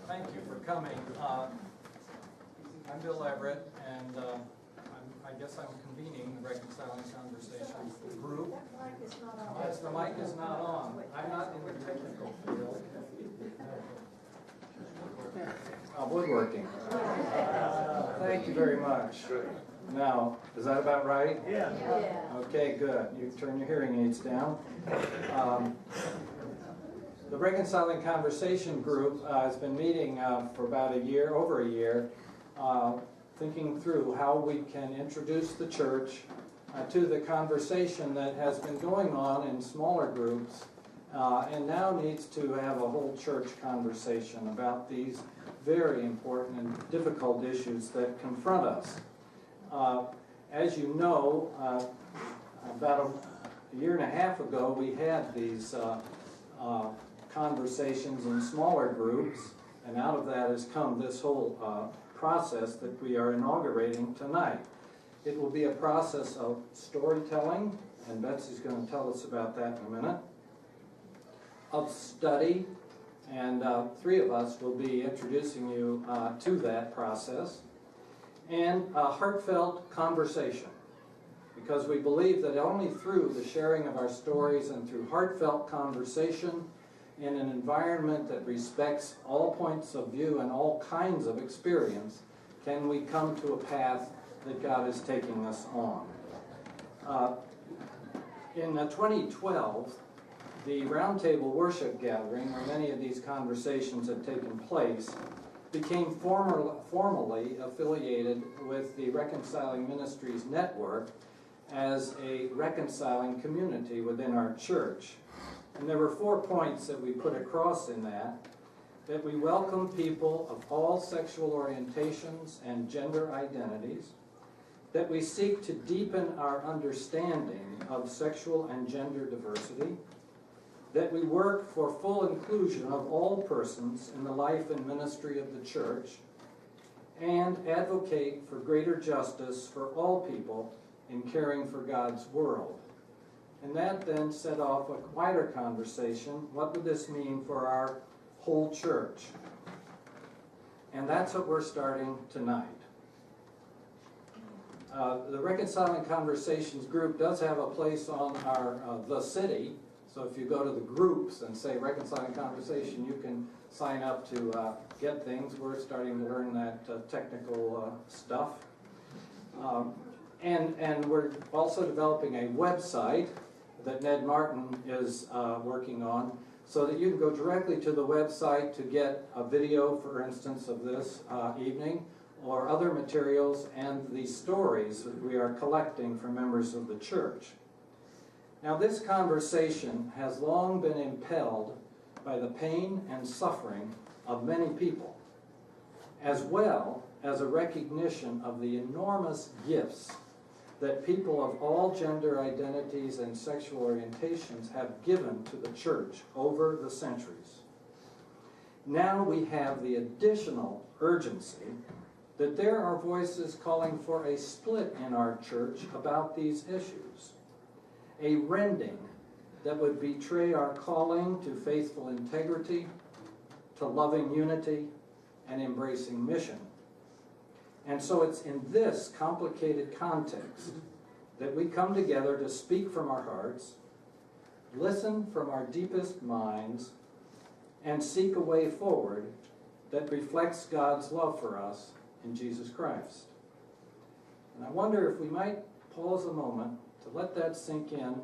Thank you for coming. I'm Bill Everett, and I guess I'm convening the Reconciling Conversation group. Yes, the mic is not on. I'm not in the technical field. Woodworking. Thank you very much. Now, is that about right? Yeah. Okay, good. You turn your hearing aids down. The Reconciling Conversation group has been meeting for about over a year, thinking through how we can introduce the church to the conversation that has been going on in smaller groups and now needs to have a whole church conversation about these very important and difficult issues that confront us. As you know, about a year and a half ago we had these conversations in smaller groups, and out of that has come this whole process that we are inaugurating tonight. It will be a process of storytelling, and Betsy's going to tell us about that in a minute, of study, and three of us will be introducing you to that process, and a heartfelt conversation, because we believe that only through the sharing of our stories and through heartfelt conversation in an environment that respects all points of view and all kinds of experience can we come to a path that God is taking us on. In 2012, the Roundtable Worship Gathering, where many of these conversations had taken place, became formally affiliated with the Reconciling Ministries Network as a reconciling community within our church. And there were 4 points that we put across in that we welcome people of all sexual orientations and gender identities, that we seek to deepen our understanding of sexual and gender diversity, that we work for full inclusion of all persons in the life and ministry of the church, and advocate for greater justice for all people in caring for God's world. And that then set off a wider conversation. What would this mean for our whole church? And that's what we're starting tonight. The Reconciling Conversations group does have a place on our The City. So if you go to the groups and say Reconciling Conversation, you can sign up to get things. We're starting to learn that technical stuff. And we're also developing a website that Ned Martin is working on, so that you can go directly to the website to get a video, for instance, of this evening, or other materials and the stories that we are collecting from members of the church. Now, this conversation has long been impelled by the pain and suffering of many people, as well as a recognition of the enormous gifts that people of all gender identities and sexual orientations have given to the church over the centuries. Now we have the additional urgency that there are voices calling for a split in our church about these issues, a rending that would betray our calling to faithful integrity, to loving unity, and embracing mission. And so it's in this complicated context that we come together to speak from our hearts, listen from our deepest minds, and seek a way forward that reflects God's love for us in Jesus Christ. And I wonder if we might pause a moment to let that sink in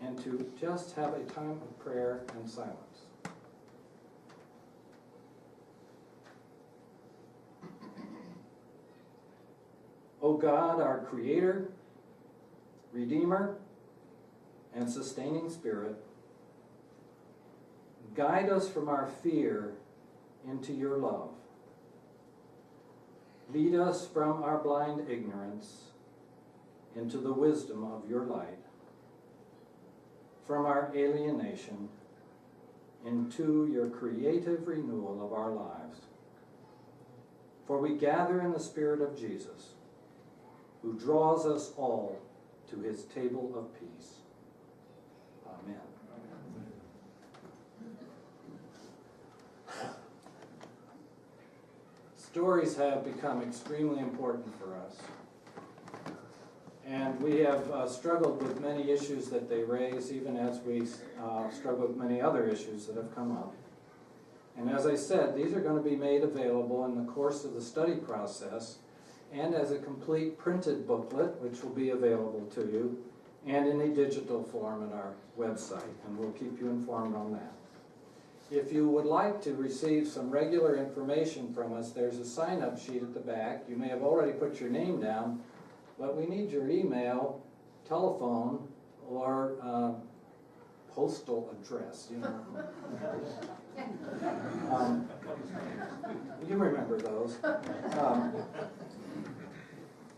and to just have a time of prayer and silence. O God, our Creator, Redeemer, and sustaining Spirit, guide us from our fear into your love. Lead us from our blind ignorance into the wisdom of your light, from our alienation into your creative renewal of our lives. For we gather in the Spirit of Jesus, who draws us all to his table of peace. Amen. stories have become extremely important for us. And we have struggled with many issues that they raise, even as we struggle with many other issues that have come up. And as I said, these are going to be made available in the course of the study process and as a complete printed booklet, which will be available to you, and in a digital form at our website, and we'll keep you informed on that. If you would like to receive some regular information from us, there's a sign-up sheet at the back. You may have already put your name down, but we need your email, telephone, or postal address, you know. You remember those.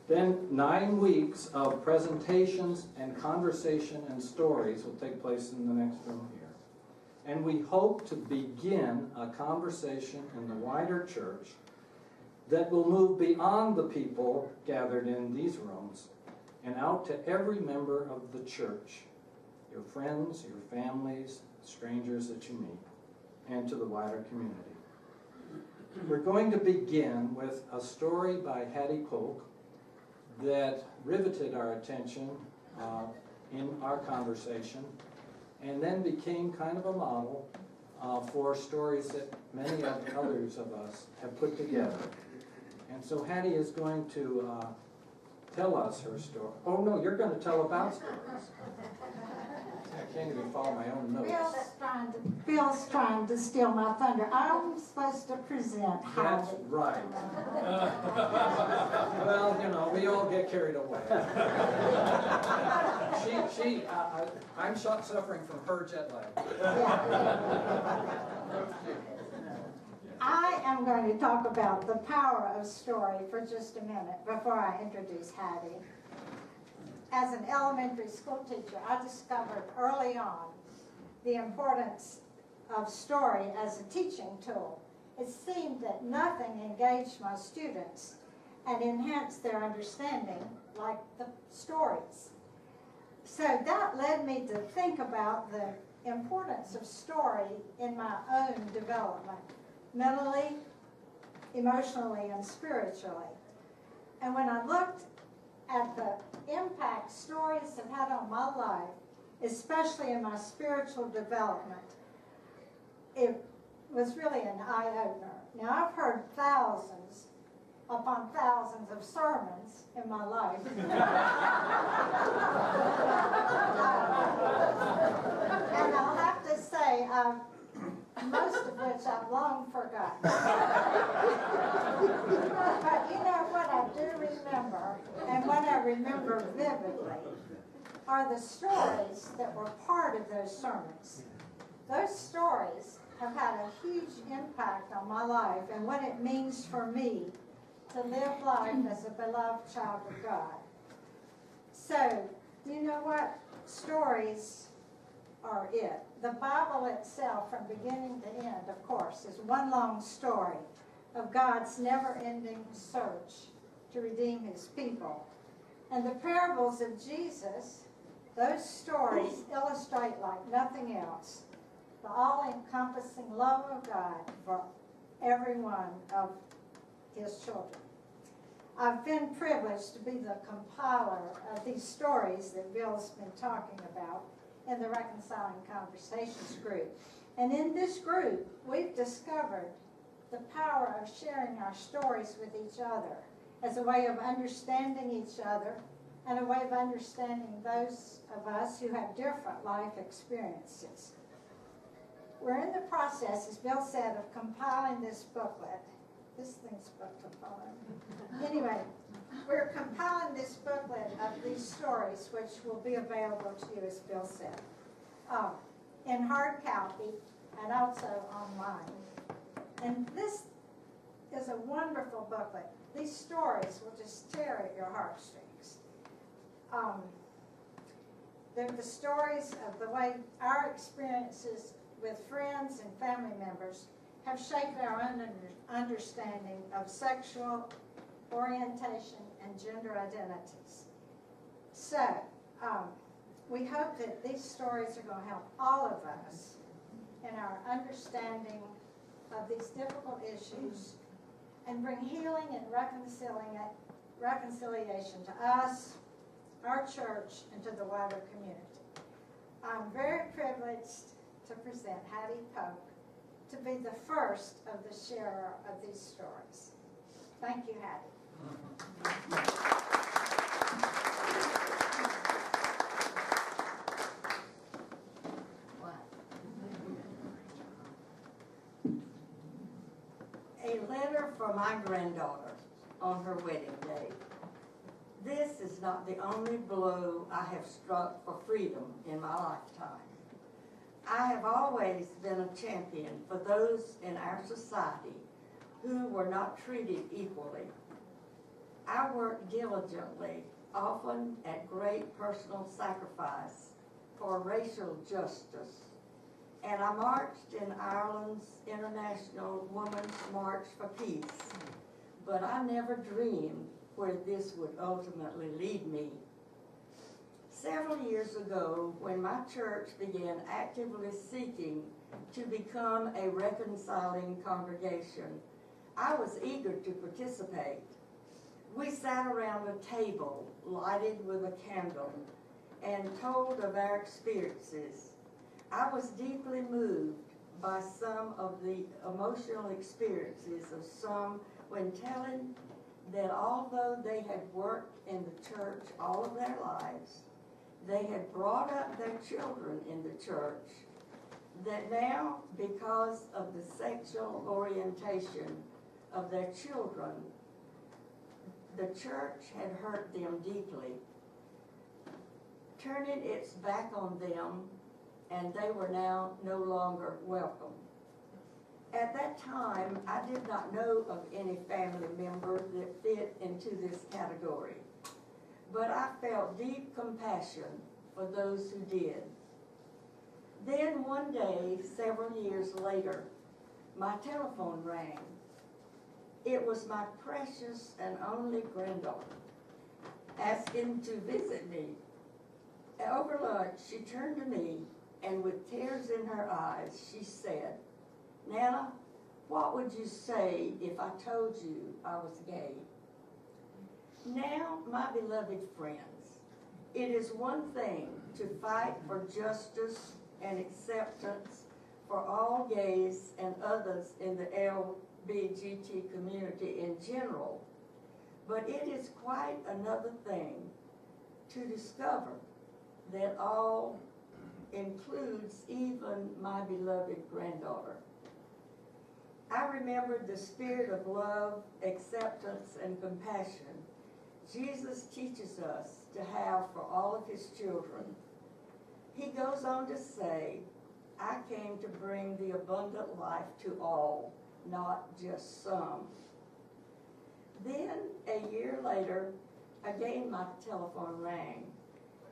Then 9 weeks of presentations and conversation and stories will take place in the next room here. And we hope to begin a conversation in the wider church that will move beyond the people gathered in these rooms and out to every member of the church, your friends, your families, strangers that you meet, and to the wider community. We're going to begin with a story by Hattie Polk that riveted our attention in our conversation, and then became kind of a model for stories that many others of us have put together. And so Hattie is going to tell us her story. Oh no, you're going to tell about stories. I can't even follow my own notes. Bill's trying to steal my thunder. I'm supposed to present Hattie. That's right. Well, you know, we all get carried away. I'm suffering from her jet lag. I am going to talk about the power of story for just a minute before I introduce Hattie. As an elementary school teacher, I discovered early on the importance of story as a teaching tool. It seemed that nothing engaged my students and enhanced their understanding like the stories. So that led me to think about the importance of story in my own development, mentally, emotionally, and spiritually. And when I looked at the impact stories have had on my life, especially in my spiritual development, it was really an eye-opener. Now, I've heard thousands upon thousands of sermons in my life. And I'll have to say, most of which I've long forgotten. But you know what I do remember, and what I remember vividly, are the stories that were part of those sermons. Those stories have had a huge impact on my life and what it means for me to live life as a beloved child of God. So, do you know what? Stories are it. The Bible itself, from beginning to end, of course, is one long story of God's never-ending search to redeem his people. And the parables of Jesus, those stories illustrate like nothing else the all-encompassing love of God for every one of his children. I've been privileged to be the compiler of these stories that Bill's been talking about in the Reconciling Conversations group. And in this group, we've discovered the power of sharing our stories with each other as a way of understanding each other and a way of understanding those of us who have different life experiences. We're in the process, as Bill said, of compiling this booklet. This thing's supposed to fall in. Anyway, we're compiling this booklet of these stories, which will be available to you, as Bill said, in hard copy and also online. And this is a wonderful booklet. These stories will just tear at your heartstrings. They're the stories of the way our experiences with friends and family members have shaped our understanding of sexual orientation and gender identities. So, we hope that these stories are going to help all of us in our understanding of these difficult issues and bring healing and reconciliation to us, our church, and to the wider community. I'm very privileged to present Hattie Pope to be the first of the sharer of these stories. Thank you, Hattie. A letter for my granddaughter on her wedding day. This is not the only blow I have struck for freedom in my lifetime. I have always been a champion for those in our society who were not treated equally. I worked diligently, often at great personal sacrifice, for racial justice, and I marched in Ireland's International Women's March for Peace, but I never dreamed where this would ultimately lead me. Several years ago, when my church began actively seeking to become a reconciling congregation, I was eager to participate. We sat around a table lighted with a candle and told of our experiences. I was deeply moved by some of the emotional experiences of some when telling that although they had worked in the church all of their lives, they had brought up their children in the church, that now, because of the sexual orientation of their children, the church had hurt them deeply, turning its back on them, and they were now no longer welcome. At that time, I did not know of any family member that fit into this category, but I felt deep compassion for those who did. Then one day, several years later, my telephone rang. It was my precious and only granddaughter asking to visit me. Over lunch, she turned to me, and with tears in her eyes, she said, "Nana, what would you say if I told you I was gay?" Now, my beloved friends, it is one thing to fight for justice and acceptance for all gays and others in the LGBT community in general, but it is quite another thing to discover that all includes even my beloved granddaughter. I remembered the spirit of love, acceptance, and compassion Jesus teaches us to have for all of his children. He goes on to say, "I came to bring the abundant life to all, not just some." Then, a year later, again my telephone rang,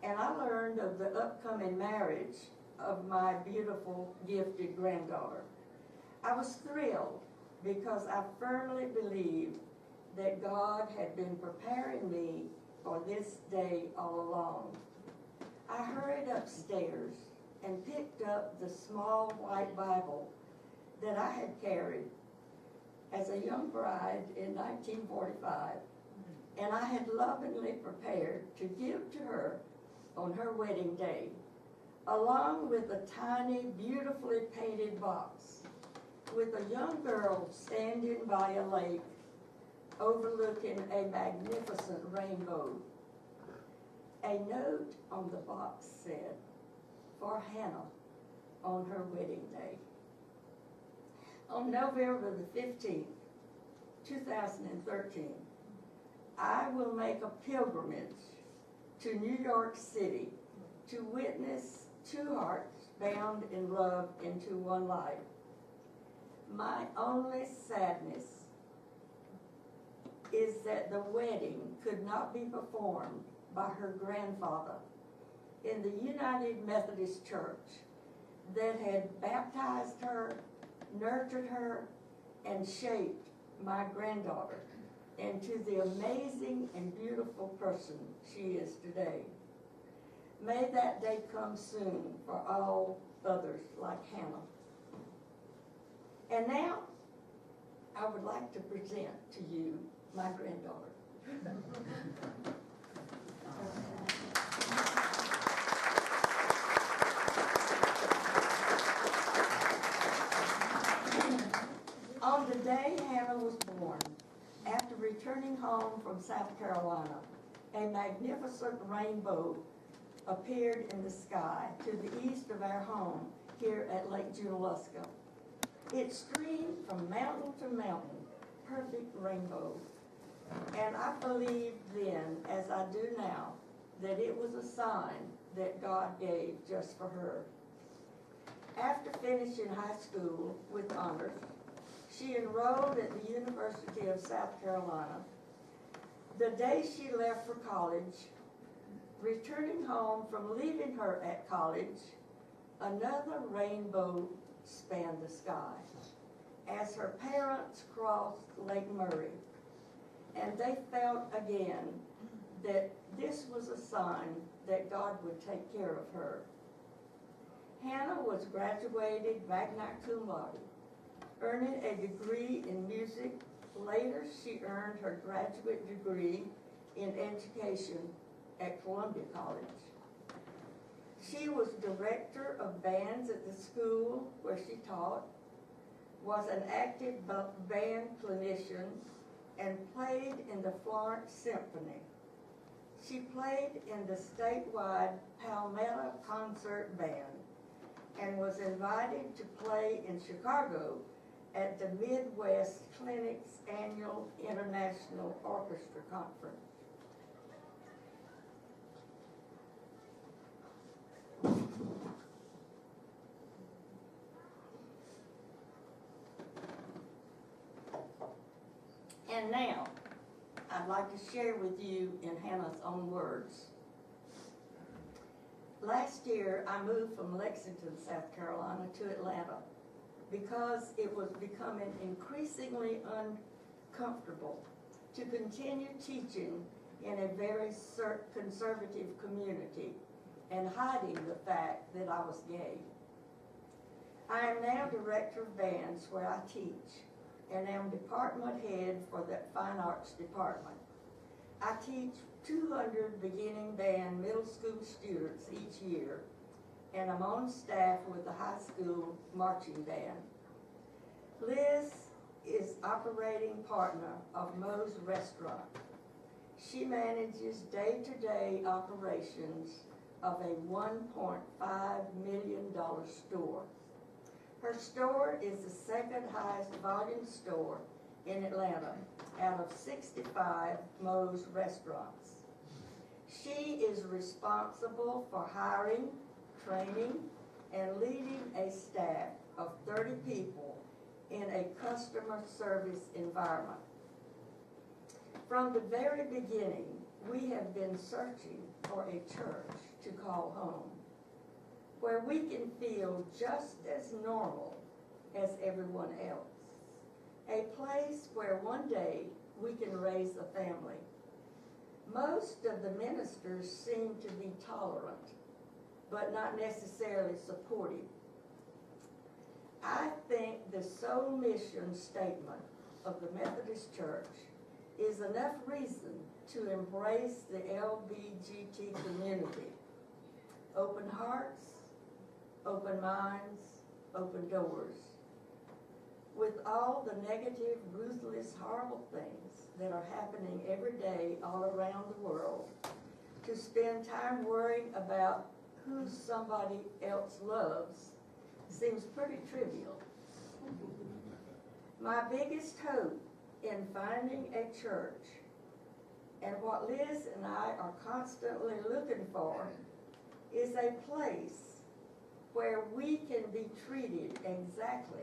and I learned of the upcoming marriage of my beautiful, gifted granddaughter. I was thrilled because I firmly believed that God had been preparing me for this day all along. I hurried upstairs and picked up the small white Bible that I had carried as a young bride in 1945, and I had lovingly prepared to give to her on her wedding day, along with a tiny, beautifully painted box with a young girl standing by a lake overlooking a magnificent rainbow. A note on the box said, "For Hannah on her wedding day." On November the 15th, 2013, I will make a pilgrimage to New York City to witness two hearts bound in love into one life. My only sadness is that the wedding could not be performed by her grandfather in the United Methodist Church that had baptized her, nurtured her, and shaped my granddaughter into the amazing and beautiful person she is today. May that day come soon for all others like Hannah. And now, I would like to present to you my granddaughter. On the day Hannah was born, after returning home from South Carolina, a magnificent rainbow appeared in the sky to the east of our home here at Lake Junaluska. It streamed from mountain to mountain, perfect rainbow. And I believed then, as I do now, that it was a sign that God gave just for her. After finishing high school with honors, she enrolled at the University of South Carolina. The day she left for college, returning home from leaving her at college, another rainbow spanned the sky as her parents crossed Lake Murray, and they felt again that this was a sign that God would take care of her. Hannah was graduated magna cum laude, earning a degree in music. Later, she earned her graduate degree in education at Columbia College. She was director of bands at the school where she taught, was an active band clinician, and played in the Florence Symphony. She played in the statewide Palmetto Concert Band and was invited to play in Chicago at the Midwest Clinic's annual International Orchestra Conference. And now, I'd like to share with you in Hannah's own words. Last year, I moved from Lexington, South Carolina to Atlanta because it was becoming increasingly uncomfortable to continue teaching in a very conservative community and hiding the fact that I was gay. I am now director of bands where I teach and am department head for the Fine Arts Department. I teach 200 beginning band middle school students each year, and I'm on staff with the high school marching band. Liz is operating partner of Moe's Restaurant. She manages day-to-day operations of a $1.5 million store. Her store is the second highest volume store in Atlanta out of 65 Moe's restaurants. She is responsible for hiring, training, and leading a staff of 30 people in a customer service environment. From the very beginning, we have been searching for a church to call home, where we can feel just as normal as everyone else. A place where one day we can raise a family. Most of the ministers seem to be tolerant, but not necessarily supportive. I think the sole mission statement of the Methodist Church is enough reason to embrace the LBGT community. Open hearts, open minds, open doors. With all the negative, ruthless, horrible things that are happening every day all around the world, to spend time worrying about who somebody else loves seems pretty trivial. My biggest hope in finding a church, and what Liz and I are constantly looking for, is a place where we can be treated exactly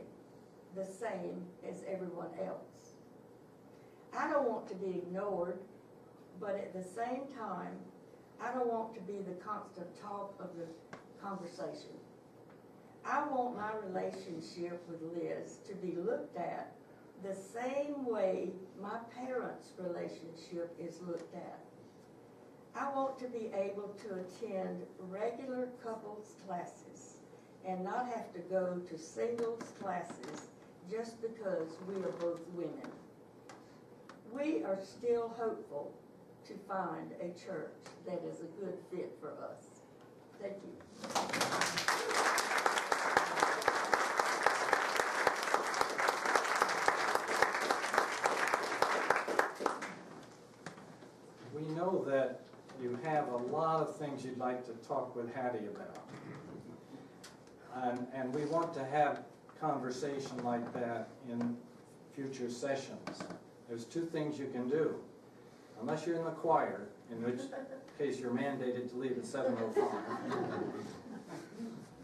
the same as everyone else. I don't want to be ignored, but at the same time, I don't want to be the constant talk of the conversation. I want my relationship with Liz to be looked at the same way my parents' relationship is looked at. I want to be able to attend regular couples classes and not have to go to singles classes just just because we are both women. We are still hopeful to find a church that is a good fit for us. Thank you. We know that you have a lot of things you'd like to talk with Hattie about. And we want to have conversation like that in future sessions. There's two things you can do. Unless you're in the choir, in which case you're mandated to leave at 7:05.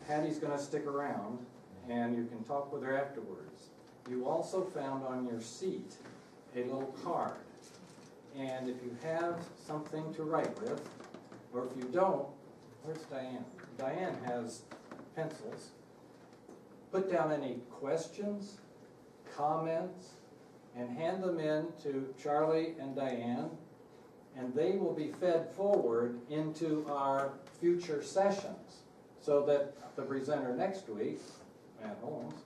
Hattie's going to stick around, and you can talk with her afterwards. You also found on your seat a little card. And if you have something to write with, or if you don't, where's Diane? Diane has pencils. Put down any questions, comments, and hand them in to Charlie and Diane, and they will be fed forward into our future sessions, so that the presenter next week, Matt Holmes,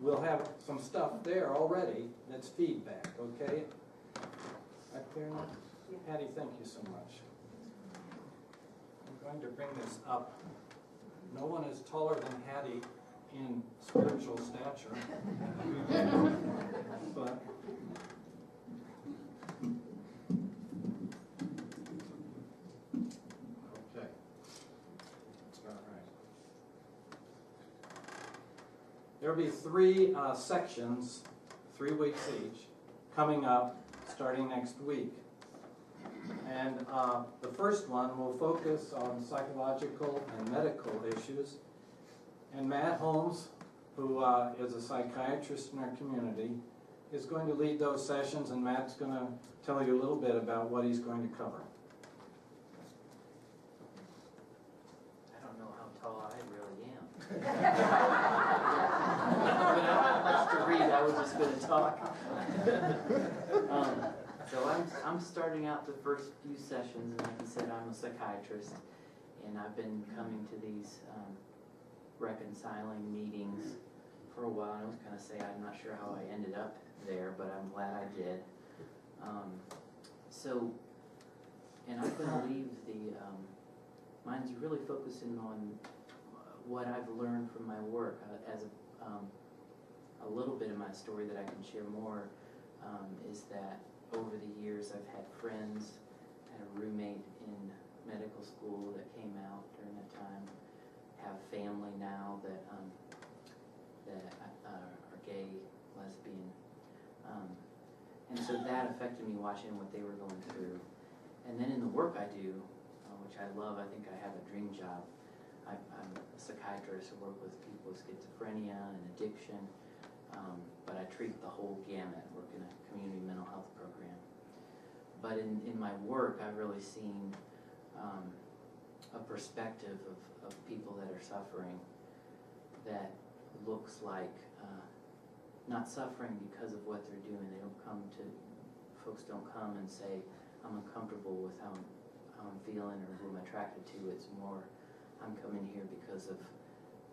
will have some stuff there already that's feedback, okay? Right there now? Hattie, thank you so much. I'm going to bring this up. No one is taller than Hattie in spiritual stature. But okay. All right. There'll be three sections, 3 weeks each, coming up starting next week. And the first one will focus on psychological and medical issues. And Matt Holmes, who is a psychiatrist in our community, is going to lead those sessions, and Matt's going to tell you a little bit about what he's going to cover. I don't know how tall I really am. But I don't have much to read, I was just going to talk. So I'm starting out the first few sessions, and like you said, I'm a psychiatrist, and I've been coming to these reconciling meetings for a while. I was going to say I'm not sure how I ended up there, but I'm glad I did. And I'm going to leave mine's really focusing on what I've learned from my work as a little bit of my story that I can share more is that over the years I've had friends, I had a roommate in medical school that came out during that time, have family now that are gay, lesbian, and so that affected me watching what they were going through. And then in the work I do, which I love, I think I have a dream job. I'm a psychiatrist who work with people with schizophrenia and addiction, but I treat the whole gamut, work in a community mental health program. But in my work, I've really seen a perspective of people that are suffering that looks like not suffering because of what they're doing. Folks don't come and say, I'm uncomfortable with how I'm feeling or who I'm attracted to. It's more, I'm coming here because of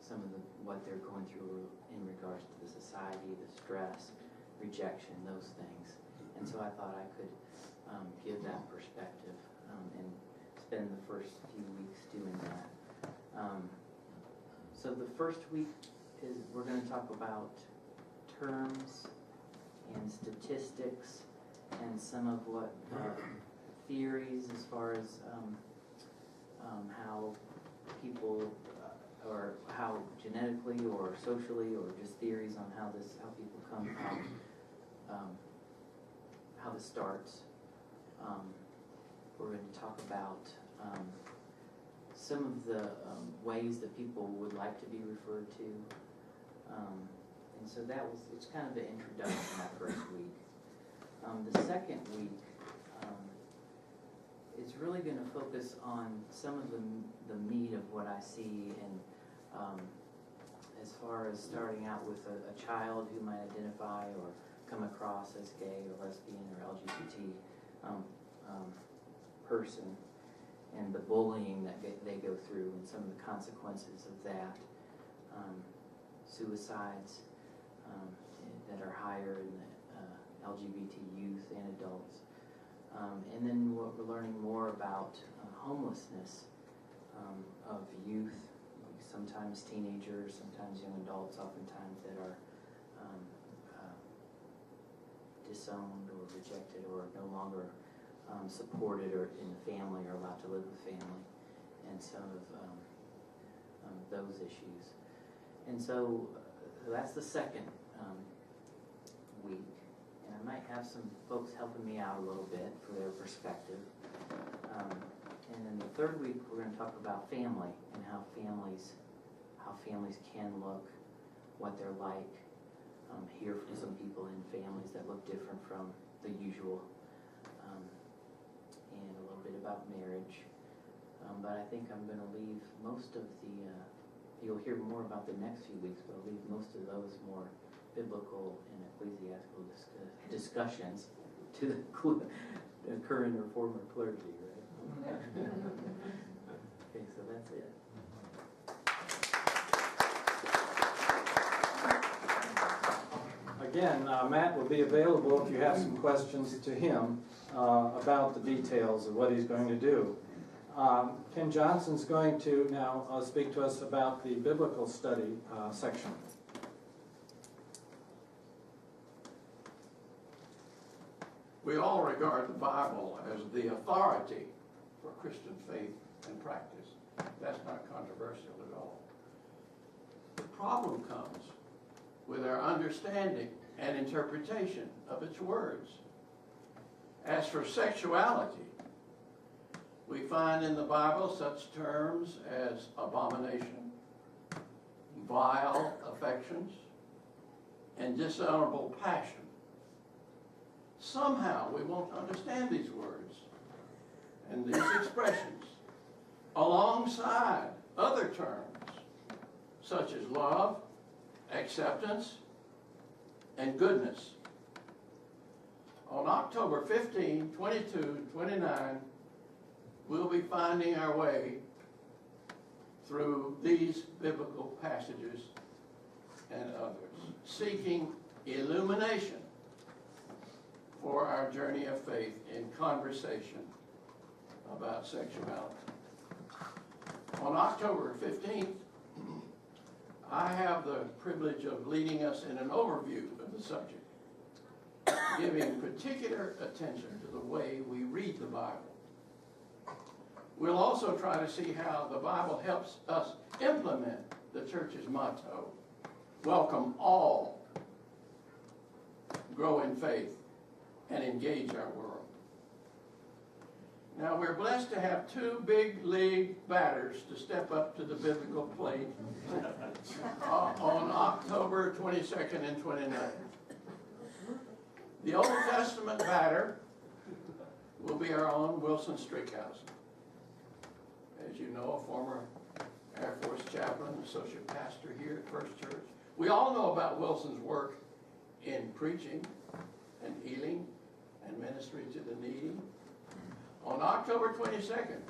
some of what they're going through in regards to the society, the stress, rejection, those things. And so I thought I could give that perspective and spend the first few weeks doing that. So the first week is we're going to talk about terms and statistics and some of what theories as far as how people or how genetically or socially or just theories on how people come how this starts. We're going to talk about some of the ways that people would like to be referred to. And so it's kind of an introduction that first week. The second week is really going to focus on some of the meat of what I see, and as far as starting out with a child who might identify or come across as gay or lesbian or LGBT person, and the bullying that they go through and some of the consequences of that, suicides that LGBT youth and adults. And then we're learning more about homelessness of youth, sometimes teenagers, sometimes young adults, oftentimes that are disowned or rejected or no longer supported or in the family or allowed to live with family, and some of those issues. And so that's the second week, and I might have some folks helping me out a little bit for their perspective. And then the third week, we're going to talk about family and how families can look, what they're like. Hear from some people in families that look different from the usual, and a little bit about marriage. But I think I'm going to leave most of the, you'll hear more about the next few weeks, but I'll leave most of those more biblical and ecclesiastical discussions to the current or former clergy, right? Okay, so that's it. Again, Matt will be available if you have some questions to him about the details of what he's going to do. Ken Johnson's going to now speak to us about the biblical study section. We all regard the Bible as the authority for Christian faith and practice. That's not controversial at all. The problem comes with our understanding and interpretation of its words. As for sexuality, we find in the Bible such terms as abomination, vile affections, and dishonorable passion. Somehow we won't understand these words and these expressions alongside other terms such as love, acceptance, and goodness. On October 15, 22, 29, we'll be finding our way through these biblical passages and others, seeking illumination for our journey of faith in conversation about sexuality. On October 15th, I have the privilege of leading us in an overview of the subject, giving particular attention to the way we read the Bible. We'll also try to see how the Bible helps us implement the church's motto, welcome all, grow in faith, and engage our world. Now, we're blessed to have two big league batters to step up to the biblical plate on October 22nd and 29th. The Old Testament batter will be our own Wilson Strickhausen. As you know, a former Air Force chaplain, associate pastor here at First Church. We all know about Wilson's work in preaching and healing and ministry to the needy. On October 22nd,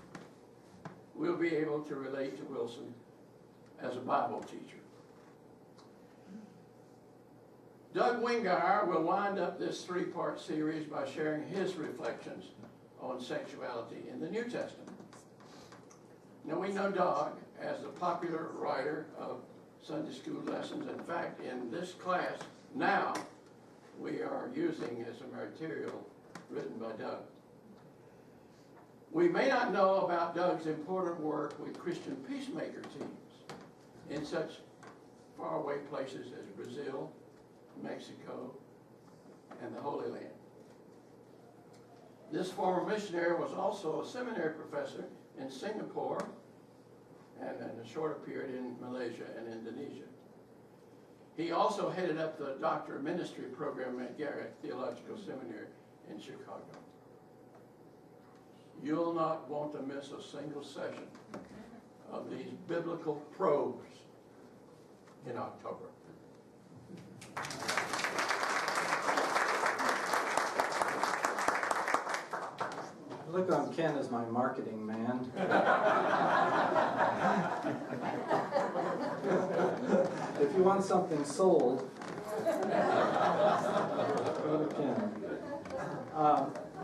we'll be able to relate to Wilson as a Bible teacher. Doug Wingeier will wind up this three-part series by sharing his reflections on sexuality in the New Testament. Now, we know Doug as the popular writer of Sunday school lessons. In fact, in this class now, we are using as a material written by Doug. We may not know about Doug's important work with Christian peacemaker teams in such faraway places as Brazil, Mexico, and the Holy Land. This former missionary was also a seminary professor in Singapore and in a shorter period in Malaysia and Indonesia. He also headed up the Doctor of Ministry program at Garrett Theological Seminary in Chicago. You'll not want to miss a single session of these biblical probes in October. Look on Ken as my marketing man. If you want something sold, go to Ken.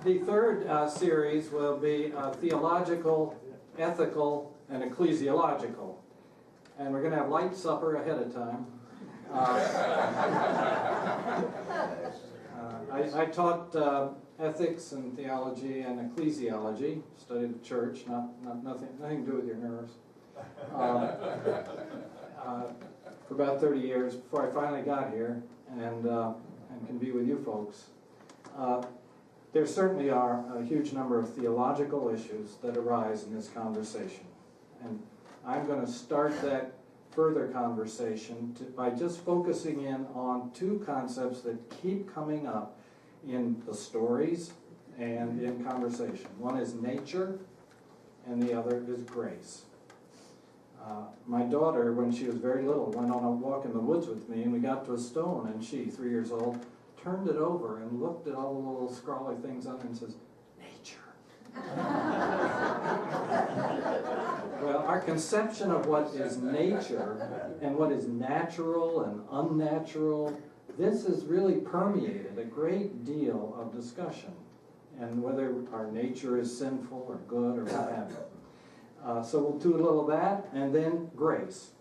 The third series will be theological, ethical, and ecclesiological. And we're going to have light supper ahead of time. I taught ethics and theology and ecclesiology, studied the church, nothing to do with your nerves, for about 30 years before I finally got here and can be with you folks. There certainly are a huge number of theological issues that arise in this conversation. And I'm going to start that further conversation by just focusing in on two concepts that keep coming up in the stories and in conversation. One is nature, and the other is grace. My daughter, when she was very little, went on a walk in the woods with me, and we got to a stone, and she, 3 years old, turned it over and looked at all the little scrawly things on it and says, nature. Well, our conception of what is nature and what is natural and unnatural, this has really permeated a great deal of discussion, and whether our nature is sinful or good or what have you. So we'll do a little of that, and then grace.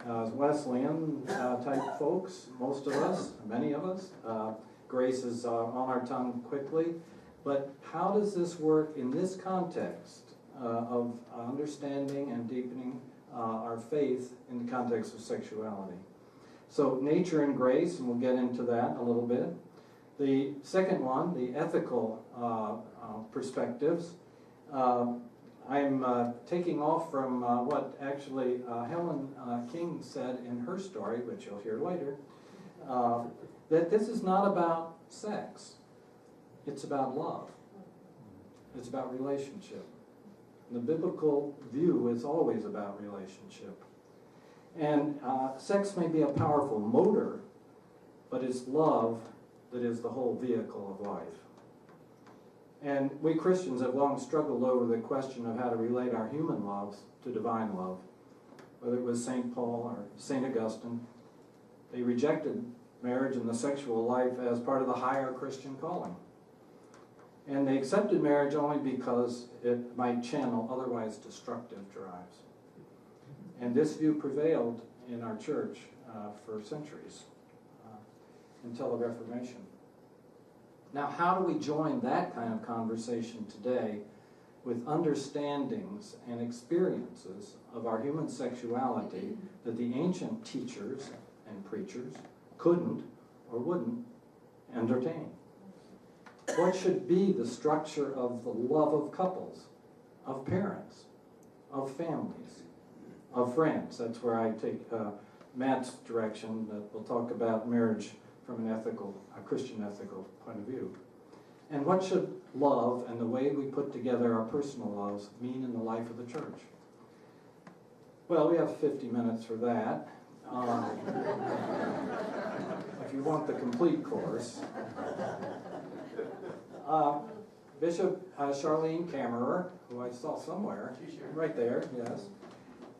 Wesleyan type folks, most of us, many of us, grace is on our tongue quickly. But how does this work in this context of understanding and deepening our faith in the context of sexuality? So nature and grace, and we'll get into that a little bit. The second one, the ethical perspectives. I'm taking off from what actually Helen King said in her story, which you'll hear later, that this is not about sex. It's about love. It's about relationship. The biblical view is always about relationship. And sex may be a powerful motor, but it's love that is the whole vehicle of life. And we Christians have long struggled over the question of how to relate our human loves to divine love. Whether it was St. Paul or St. Augustine, they rejected marriage and the sexual life as part of the higher Christian calling. And they accepted marriage only because it might channel otherwise destructive drives. And this view prevailed in our church for centuries, until the Reformation. Now, how do we join that kind of conversation today with understandings and experiences of our human sexuality that the ancient teachers and preachers couldn't or wouldn't entertain? What should be the structure of the love of couples, of parents, of families, of friends? That's where I take Matt's direction, that we'll talk about marriage from an ethical, a Christian ethical point of view. And what should love and the way we put together our personal loves mean in the life of the church? Well, we have 50 minutes for that. If you want the complete course. Bishop Charlene Kammerer, who I saw somewhere, right there, yes,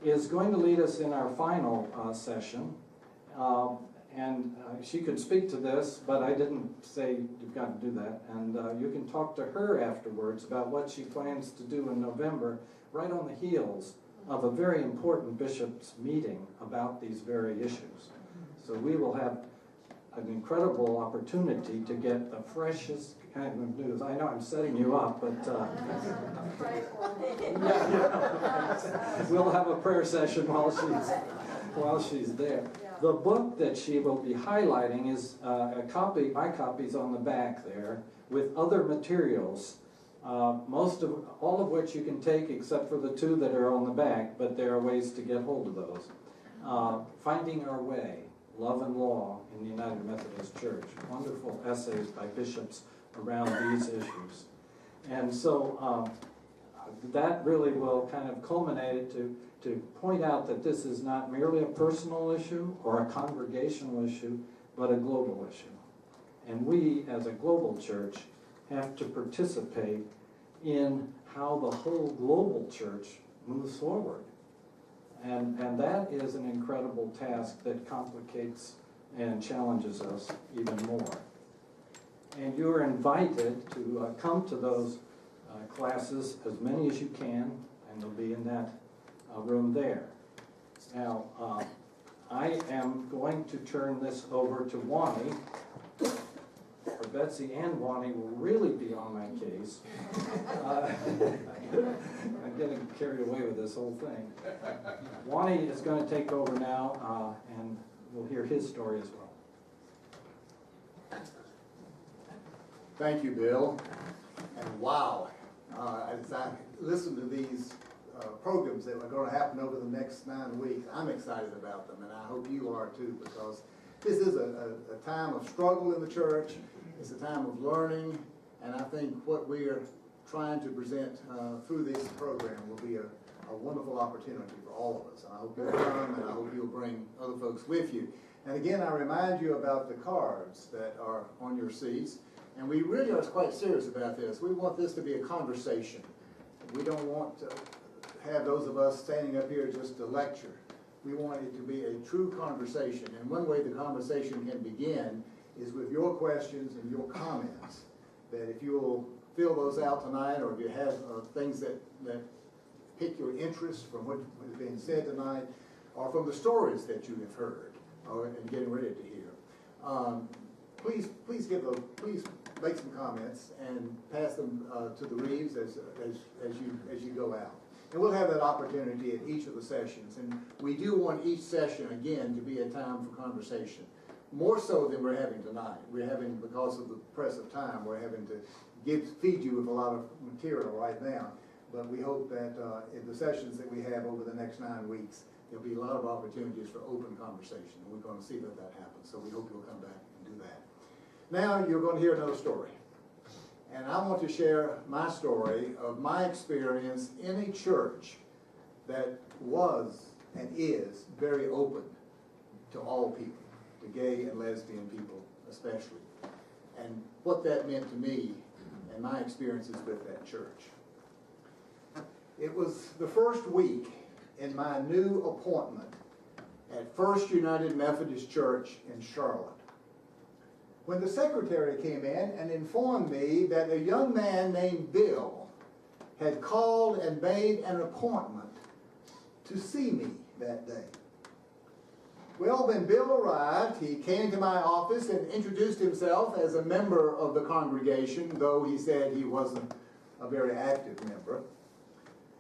is going to lead us in our final session. And she could speak to this, but I didn't say you've got to do that. And you can talk to her afterwards about what she plans to do in November, right on the heels of a very important bishops' meeting about these very issues. So we will have an incredible opportunity to get the freshest kind of news. I know I'm setting you up, but we'll have a prayer session while she's there. The book that she will be highlighting is a copy, my copy's on the back there, with other materials, all of which you can take except for the two that are on the back, but there are ways to get hold of those. Finding Our Way, Love and Law in the United Methodist Church. Wonderful essays by bishops around these issues. And so that really will kind of culminate it to point out that this is not merely a personal issue or a congregational issue, but a global issue. And we, as a global church, have to participate in how the whole global church moves forward. And that is an incredible task that complicates and challenges us even more. And you are invited to come to those classes, as many as you can, and they'll be in that room there. Now, I am going to turn this over to Wani, or Betsy and Wani will really be on my case. I'm getting carried away with this whole thing. Wani is going to take over now, and we'll hear his story as well. Thank you, Bill. And wow, as I listen to these programs that are going to happen over the next 9 weeks, I'm excited about them, and I hope you are too, because this is a time of struggle in the church. It's a time of learning, and I think what we are trying to present through this program will be a wonderful opportunity for all of us. And I hope you'll come, and I hope you'll bring other folks with you. And again, I remind you about the cards that are on your seats. And we really are quite serious about this. We want this to be a conversation. We don't want to have those of us standing up here just to lecture. We want it to be a true conversation. And one way the conversation can begin is with your questions and your comments. That if you'll fill those out tonight, or if you have things that pique your interest from what is being said tonight, or from the stories that you have heard, and getting ready to hear. Please make some comments and pass them to the Reeves as you go out. And we'll have that opportunity at each of the sessions. And we do want each session, again, to be a time for conversation. More so than we're having tonight. We're having, because of the press of time, we're having to feed you with a lot of material right now. But we hope that in the sessions that we have over the next 9 weeks, there'll be a lot of opportunities for open conversation. And we're going to see that happens. So we hope you'll come back and do that. Now you're going to hear another story. And I want to share my story of my experience in a church that was and is very open to all people, to gay and lesbian people especially, and what that meant to me and my experiences with that church. It was the first week in my new appointment at First United Methodist Church in Charlotte, when the secretary came in and informed me that a young man named Bill had called and made an appointment to see me that day. Well, when Bill arrived, he came to my office and introduced himself as a member of the congregation, though he said he wasn't a very active member.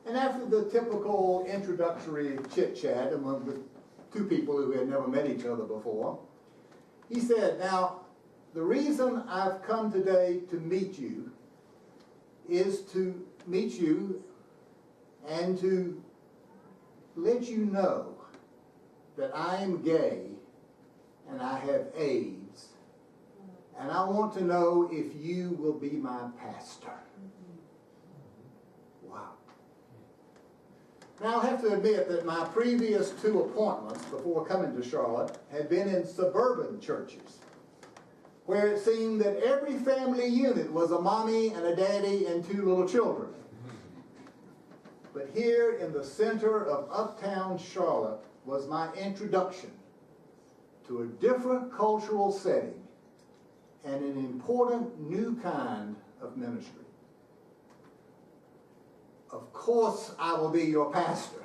And after the typical introductory chit-chat among the two people who had never met each other before, he said, "Now, the reason I've come today to meet you is to meet you and to let you know that I am gay and I have AIDS, and I want to know if you will be my pastor." Wow. Now, I have to admit that my previous 2 appointments before coming to Charlotte had been in suburban churches, where it seemed that every family unit was a mommy and a daddy and 2 little children. But here in the center of uptown Charlotte was my introduction to a different cultural setting and an important new kind of ministry. "Of course I will be your pastor,"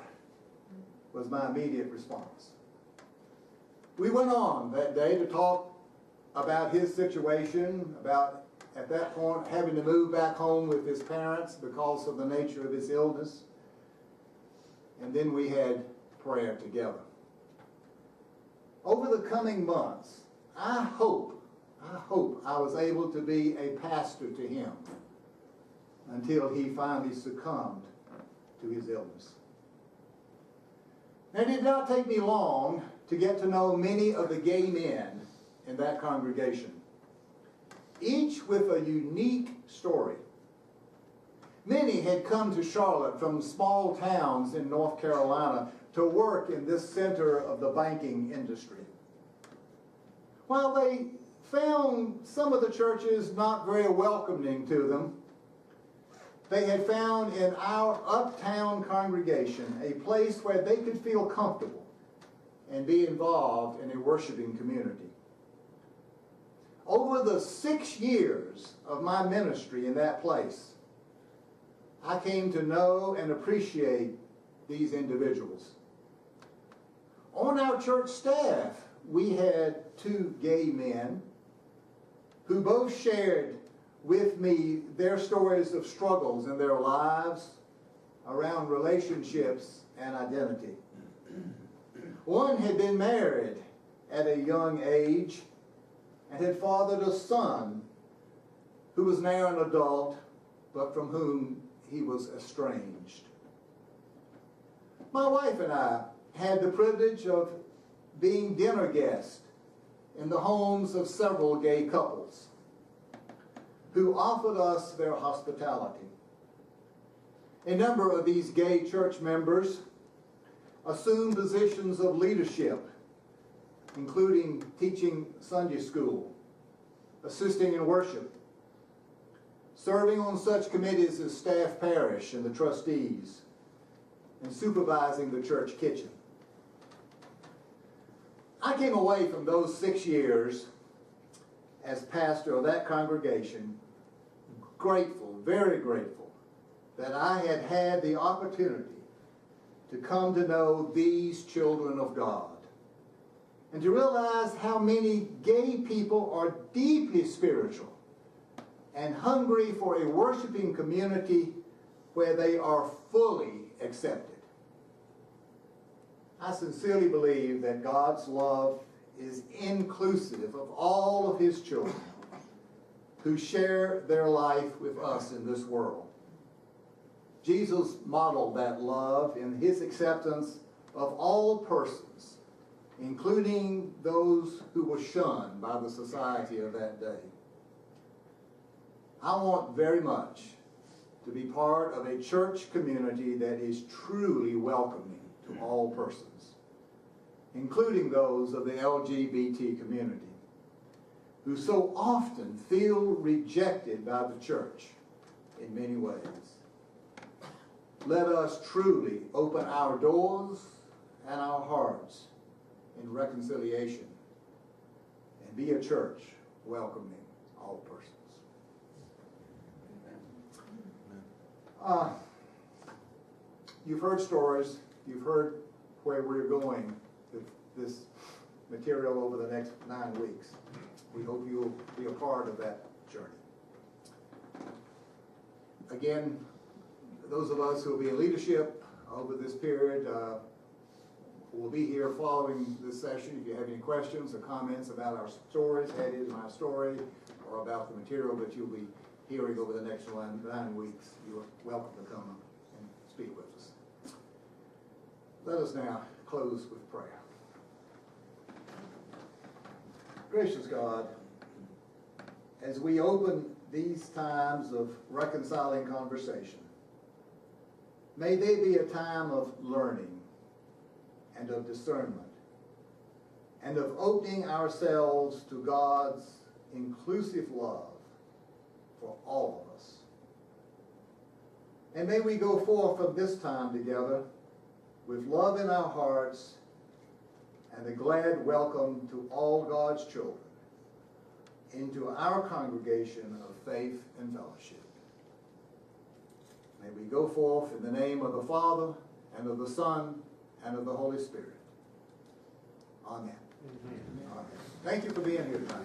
was my immediate response. We went on that day to talk about his situation, about, at that point, having to move back home with his parents because of the nature of his illness. And then we had prayer together. Over the coming months, I hope I was able to be a pastor to him until he finally succumbed to his illness. Now, it did not take me long to get to know many of the gay men in that congregation, each with a unique story. Many had come to Charlotte from small towns in North Carolina to work in this center of the banking industry. While they found some of the churches not very welcoming to them, they had found in our uptown congregation a place where they could feel comfortable and be involved in a worshiping community. Over over the 6 years of my ministry in that place, I came to know and appreciate these individuals. On our church staff, we had 2 gay men who both shared with me their stories of struggles in their lives around relationships and identity. One had been married at a young age and had fathered a son who was now an adult, but from whom he was estranged. My wife and I had the privilege of being dinner guests in the homes of several gay couples who offered us their hospitality. A number of these gay church members assumed positions of leadership, including teaching Sunday school, assisting in worship, serving on such committees as staff parish and the trustees, and supervising the church kitchen. I came away from those 6 years as pastor of that congregation grateful, very grateful, that I had had the opportunity to come to know these children of God and to realize how many gay people are deeply spiritual and hungry for a worshiping community where they are fully accepted. I sincerely believe that God's love is inclusive of all of His children who share their life with us in this world. Jesus modeled that love in His acceptance of all persons, including those who were shunned by the society of that day. I want very much to be part of a church community that is truly welcoming to all persons, including those of the LGBT community, who so often feel rejected by the church in many ways. Let us truly open our doors and our hearts in reconciliation and be a church welcoming all persons. You've heard stories, you've heard where we're going with this material over the next 9 weeks. We hope you'll be a part of that journey. Again, those of us who will be in leadership over this period will be here following this session. If you have any questions or comments about our stories, that is my story, or about the material that you'll be hearing over the next 9 weeks, you are welcome to come and speak with us. Let us now close with prayer. Gracious God, as we open these times of reconciling conversation, may they be a time of learning and of discernment and of opening ourselves to God's inclusive love for all of us. And may we go forth from this time together with love in our hearts and a glad welcome to all God's children into our congregation of faith and fellowship. May we go forth in the name of the Father, and of the Son, and of the Holy Spirit. Amen. Amen. Amen. Thank you for being here tonight.